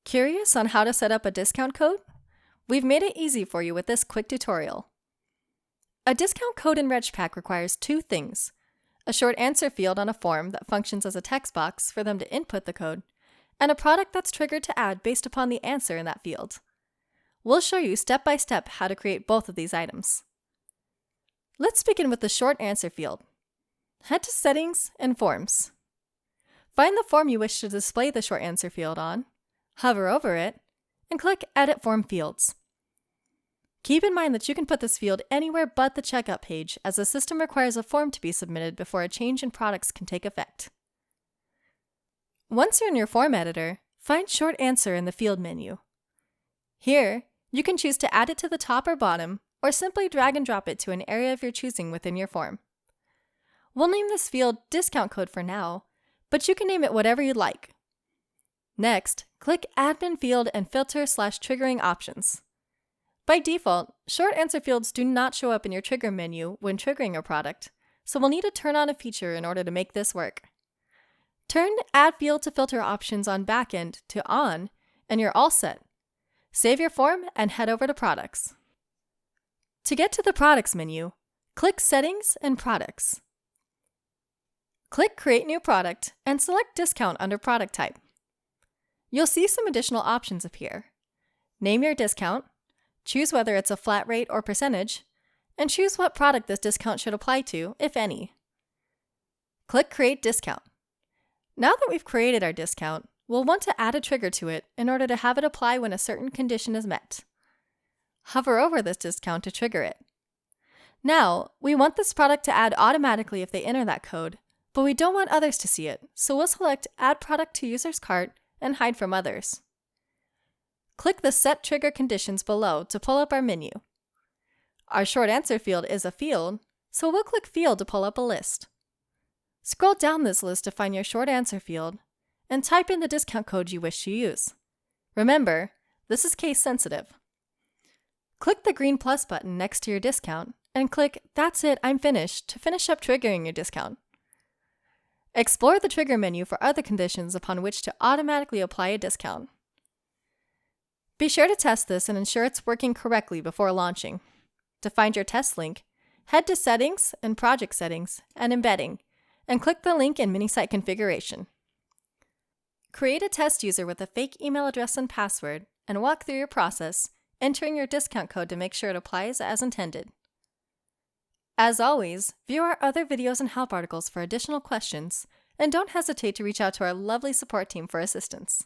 Curious on how to set up a discount code? We've made it easy for you with this quick tutorial. A discount code in RegPack requires two things: a short answer field on a form that functions as a text box for them to input the code, and a product that's triggered to add based upon the answer in that field. We'll show you step by step how to create both of these items. Let's begin with the short answer field. Head to Settings and Forms. Find the form you wish to display the short answer field on, hover over it, and click Edit Form Fields. Keep in mind that you can put this field anywhere but the checkout page, as the system requires a form to be submitted before a change in products can take effect. Once you're in your form editor, find Short Answer in the field menu. Here, you can choose to add it to the top or bottom, or simply drag and drop it to an area of your choosing within your form. We'll name this field Discount Code for now, but you can name it whatever you'd like. Next, click Admin Field and Filter/Triggering Options. By default, short answer fields do not show up in your trigger menu when triggering a product, so we'll need to turn on a feature in order to make this work. Turn Add Field to Filter options on Backend to On, and you're all set. Save your form and head over to Products. To get to the Products menu, click Settings and Products. Click Create New Product and select Discount under Product Type. You'll see some additional options appear. Name your discount, choose whether it's a flat rate or percentage, and choose what product this discount should apply to, if any. Click Create Discount. Now that we've created our discount, we'll want to add a trigger to it in order to have it apply when a certain condition is met. Hover over this discount to trigger it. Now, we want this product to add automatically if they enter that code, but we don't want others to see it, so we'll select Add Product to User's Cart and hide from others. Click the Set Trigger Conditions below to pull up our menu. Our short answer field is a field, so we'll click Field to pull up a list. Scroll down this list to find your short answer field and type in the discount code you wish to use. Remember, this is case sensitive. Click the green plus button next to your discount and click That's it, I'm finished to finish up triggering your discount. Explore the trigger menu for other conditions upon which to automatically apply a discount. Be sure to test this and ensure it's working correctly before launching. To find your test link, head to Settings and Project Settings and Embedding, and click the link in Minisite Configuration. Create a test user with a fake email address and password, and walk through your process, entering your discount code to make sure it applies as intended. As always, view our other videos and help articles for additional questions, and don't hesitate to reach out to our lovely support team for assistance.